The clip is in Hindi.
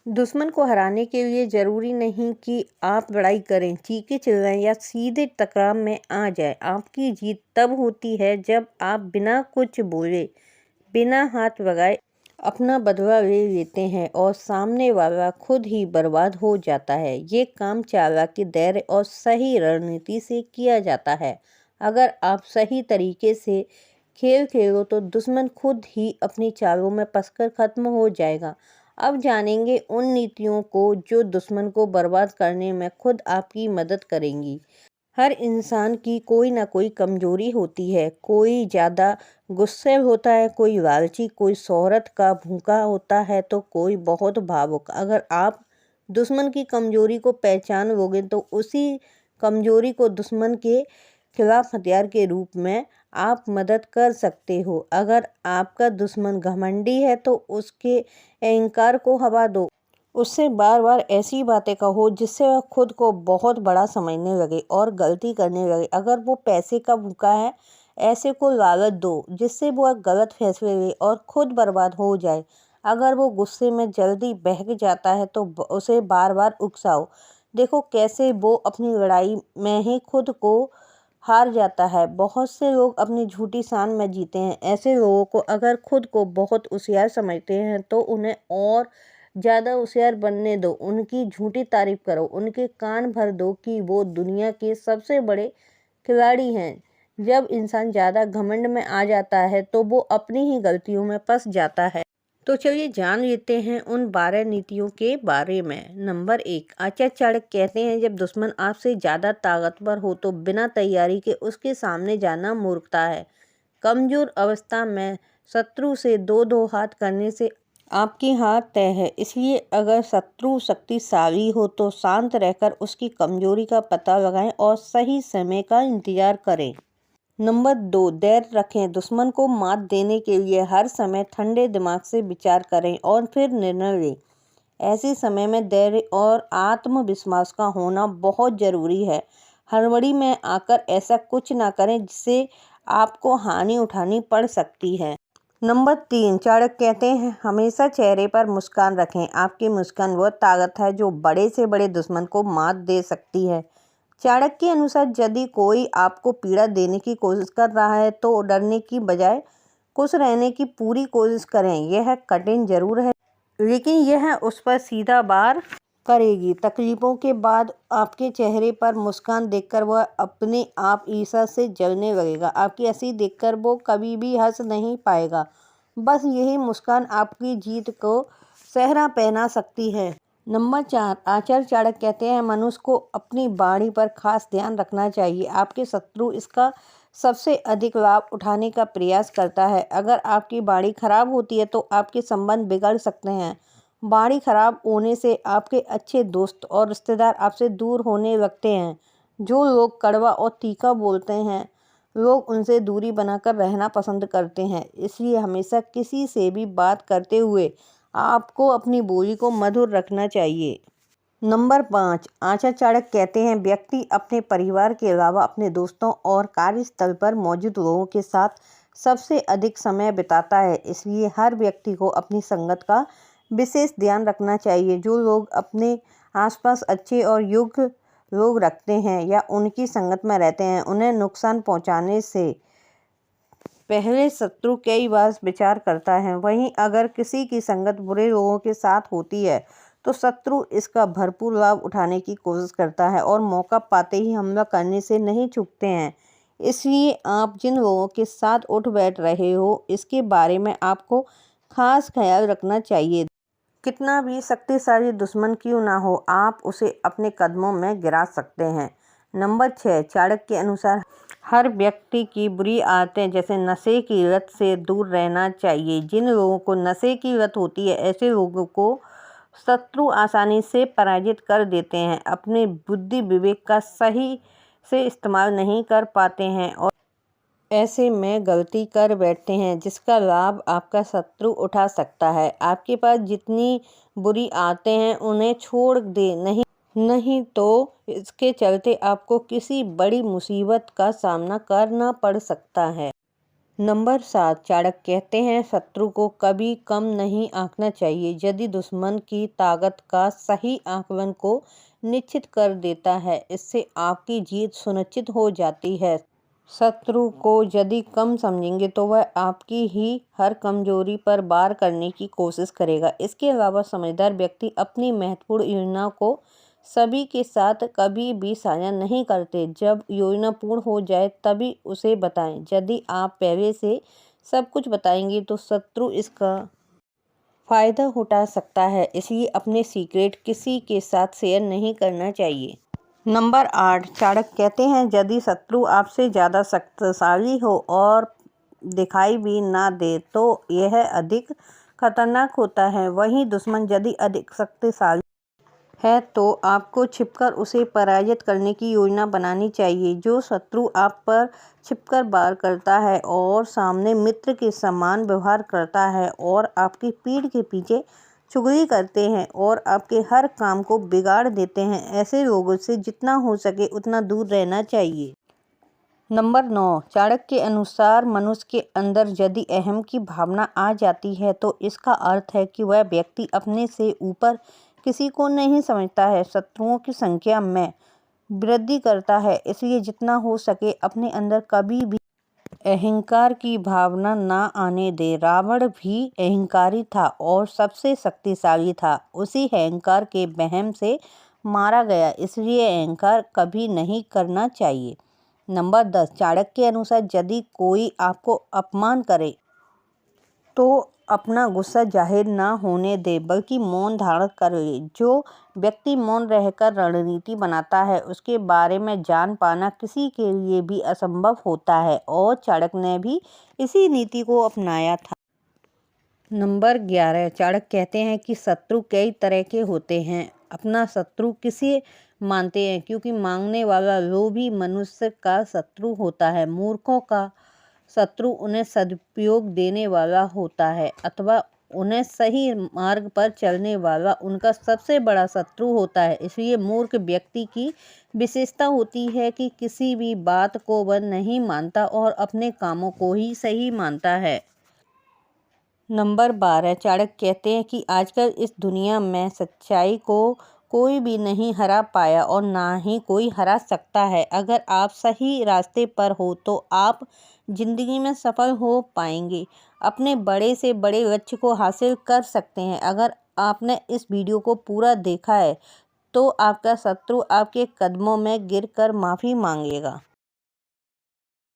दुश्मन को हराने के लिए ज़रूरी नहीं कि आप लड़ाई करें, चीखें चिल्लाएं या सीधे टकराव में आ जाएं। आपकी जीत तब होती है जब आप बिना कुछ बोले, बिना हाथ लगाए अपना बदला ले लेते हैं और सामने वाला खुद ही बर्बाद हो जाता है। ये काम चालाकी, धैर्य और सही रणनीति से किया जाता है। अगर आप सही तरीके से खेल खेलो तो दुश्मन खुद ही अपनी चालों में फंसकर खत्म हो जाएगा। अब जानेंगे उन नीतियों को जो दुश्मन को बर्बाद करने में खुद आपकी मदद करेंगी। हर इंसान की कोई ना कोई कमजोरी होती है। कोई ज़्यादा गुस्से होता है, कोई लालची, कोई शोहरत का भूखा होता है तो कोई बहुत भावुक। अगर आप दुश्मन की कमजोरी को पहचान लोगे तो उसी कमजोरी को दुश्मन के खिलाफ हथियार के रूप में आप मदद कर सकते हो। अगर आपका दुश्मन घमंडी है तो उसके अहंकार को हवा दो। उससे बार बार ऐसी बातें कहो जिससे वह खुद को बहुत बड़ा समझने लगे और गलती करने लगे। अगर वो पैसे का भूखा है, ऐसे को लालच दो जिससे वो गलत फैसले ले और खुद बर्बाद हो जाए। अगर वो गुस्से में जल्दी बहक जाता है तो उसे बार बार उकसाओ। देखो कैसे वो अपनी लड़ाई में ही खुद को हार जाता है। बहुत से लोग अपनी झूठी शान में जीते हैं। ऐसे लोगों को अगर खुद को बहुत होशियार समझते हैं तो उन्हें और ज़्यादा होशियार बनने दो। उनकी झूठी तारीफ करो, उनके कान भर दो कि वो दुनिया के सबसे बड़े खिलाड़ी हैं। जब इंसान ज़्यादा घमंड में आ जाता है तो वो अपनी ही गलतियों में फंस जाता है। तो चलिए जान लेते हैं उन 12 नीतियों के बारे में। नंबर 1, आचार्य चाणक्य कहते हैं जब दुश्मन आपसे ज़्यादा ताकतवर हो तो बिना तैयारी के उसके सामने जाना मूर्खता है। कमजोर अवस्था में शत्रु से दो दो हाथ करने से आपकी हार तय है। इसलिए अगर शत्रु शक्तिशाली हो तो शांत रहकर उसकी कमजोरी का पता लगाएं और सही समय का इंतजार करें। नंबर 2, धैर्य रखें। दुश्मन को मात देने के लिए हर समय ठंडे दिमाग से विचार करें और फिर निर्णय लें। ऐसे समय में धैर्य और आत्मविश्वास का होना बहुत ज़रूरी है। हड़बड़ी में आकर ऐसा कुछ ना करें जिससे आपको हानि उठानी पड़ सकती है। नंबर 3, चाणक्य कहते हैं हमेशा चेहरे पर मुस्कान रखें। आपकी मुस्कान वह ताकत है जो बड़े से बड़े दुश्मन को मात दे सकती है। चाणक्य के अनुसार यदि कोई आपको पीड़ा देने की कोशिश कर रहा है तो डरने की बजाय खुश रहने की पूरी कोशिश करें। यह कठिन जरूर है लेकिन यह उस पर सीधा वार करेगी। तकलीफों के बाद आपके चेहरे पर मुस्कान देखकर वह अपने आप ईर्ष्या से जलने लगेगा। आपकी हंसी देखकर वो कभी भी हंस नहीं पाएगा। बस यही मुस्कान आपकी जीत को सेहरा पहना सकती है। नंबर 4, आचार्य चाणक्य कहते हैं मनुष्य को अपनी वाणी पर खास ध्यान रखना चाहिए। आपके शत्रु इसका सबसे अधिक लाभ उठाने का प्रयास करता है। अगर आपकी वाणी खराब होती है तो आपके संबंध बिगड़ सकते हैं। वाणी खराब होने से आपके अच्छे दोस्त और रिश्तेदार आपसे दूर होने लगते हैं। जो लोग कड़वा और तीखा बोलते हैं, लोग उनसे दूरी बनाकर रहना पसंद करते हैं। इसलिए हमेशा किसी से भी बात करते हुए आपको अपनी बोली को मधुर रखना चाहिए। नंबर 5, आचार्य चाणक्य कहते हैं व्यक्ति अपने परिवार के अलावा अपने दोस्तों और कार्यस्थल पर मौजूद लोगों के साथ सबसे अधिक समय बिताता है। इसलिए हर व्यक्ति को अपनी संगत का विशेष ध्यान रखना चाहिए। जो लोग अपने आसपास अच्छे और योग्य लोग रखते हैं या उनकी संगत में रहते हैं, उन्हें नुकसान पहुंचाने से पहले शत्रु कई बार विचार करता है। वहीं अगर किसी की संगत बुरे लोगों के साथ होती है तो शत्रु इसका भरपूर लाभ उठाने की कोशिश करता है और मौका पाते ही हमला करने से नहीं चूकते हैं। इसलिए आप जिन लोगों के साथ उठ बैठ रहे हो इसके बारे में आपको खास ख्याल रखना चाहिए। कितना भी शक्तिशाली दुश्मन क्यों ना हो, आप उसे अपने कदमों में गिरा सकते हैं। नंबर 6, चाणक्य के अनुसार हर व्यक्ति की बुरी आदतें जैसे नशे की लत से दूर रहना चाहिए। जिन लोगों को नशे की लत होती है ऐसे लोगों को शत्रु आसानी से पराजित कर देते हैं। अपने बुद्धि विवेक का सही से इस्तेमाल नहीं कर पाते हैं और ऐसे में गलती कर बैठते हैं जिसका लाभ आपका शत्रु उठा सकता है। आपके पास जितनी बुरी आदतें हैं उन्हें छोड़ दे, नहीं तो इसके चलते आपको किसी बड़ी मुसीबत का सामना करना पड़ सकता है। नंबर 7 चाणक्य कहते हैं शत्रु को कभी कम नहीं आंकना चाहिए। यदि दुश्मन की ताकत का सही आकलन को निश्चित कर देता है, इससे आपकी जीत सुनिश्चित हो जाती है। शत्रु को यदि कम समझेंगे तो वह आपकी ही हर कमजोरी पर वार करने की कोशिश करेगा। इसके अलावा समझदार व्यक्ति अपनी महत्वपूर्ण योजना को सभी के साथ कभी भी साझा नहीं करते। जब योजना पूर्ण हो जाए तभी उसे बताएं। यदि आप पहले से सब कुछ बताएंगे तो शत्रु इसका फायदा उठा सकता है, इसलिए अपने सीक्रेट किसी के साथ शेयर नहीं करना चाहिए। नंबर 8 चाणक्य कहते हैं यदि शत्रु आपसे ज़्यादा शक्तिशाली हो और दिखाई भी ना दे तो यह अधिक खतरनाक होता है। वहीं दुश्मन यदि अधिक शक्तिशाली है तो आपको छिपकर उसे पराजित करने की योजना बनानी चाहिए। जो शत्रु आप पर छिपकर वार करता है और सामने मित्र के समान व्यवहार करता है और आपकी पीठ के पीछे चुगली करते हैं और आपके हर काम को बिगाड़ देते हैं, ऐसे लोगों से जितना हो सके उतना दूर रहना चाहिए। नंबर 9 चाणक्य के अनुसार मनुष्य के अंदर यदि अहम की भावना आ जाती है तो इसका अर्थ है कि वह व्यक्ति अपने से ऊपर किसी को नहीं समझता है, शत्रुओं की संख्या में वृद्धि करता है। इसलिए जितना हो सके अपने अंदर कभी भी अहंकार की भावना ना आने दे। रावण भी अहंकारी था और सबसे शक्तिशाली था। उसी अहंकार के वहम से मारा गया, इसलिए अहंकार कभी नहीं करना चाहिए। नंबर 10 चाणक्य के अनुसार यदि कोई आपको अपमान करे तो अपना गुस्सा जाहिर ना होने दे बल्कि मौन धारण कर ले। जो व्यक्ति मौन रहकर रणनीति बनाता है उसके बारे में जान पाना किसी के लिए भी असंभव होता है और चाणक्य ने भी इसी नीति को अपनाया था। नंबर 11 चाणक्य कहते हैं कि शत्रु कई तरह के होते हैं। अपना शत्रु किसे मानते हैं, क्योंकि मांगने वाला लोभी मनुष्य का शत्रु होता है। मूर्खों का शत्रु उन्हें सदुपयोग देने वाला होता है अथवा उन्हें सही मार्ग पर चलने वाला उनका सबसे बड़ा शत्रु होता है। इसलिए मूर्ख व्यक्ति की विशेषता होती है कि किसी भी बात को वह नहीं मानता और अपने कामों को ही सही मानता है। नंबर 12 चाणक्य कहते हैं कि आजकल इस दुनिया में सच्चाई को कोई भी नहीं हरा पाया और ना ही कोई हरा सकता है। अगर आप सही रास्ते पर हो तो आप जिंदगी में सफल हो पाएंगे, अपने बड़े से बड़े लक्ष्य को हासिल कर सकते हैं। अगर आपने इस वीडियो को पूरा देखा है तो आपका शत्रु आपके कदमों में गिरकर माफ़ी मांगेगा।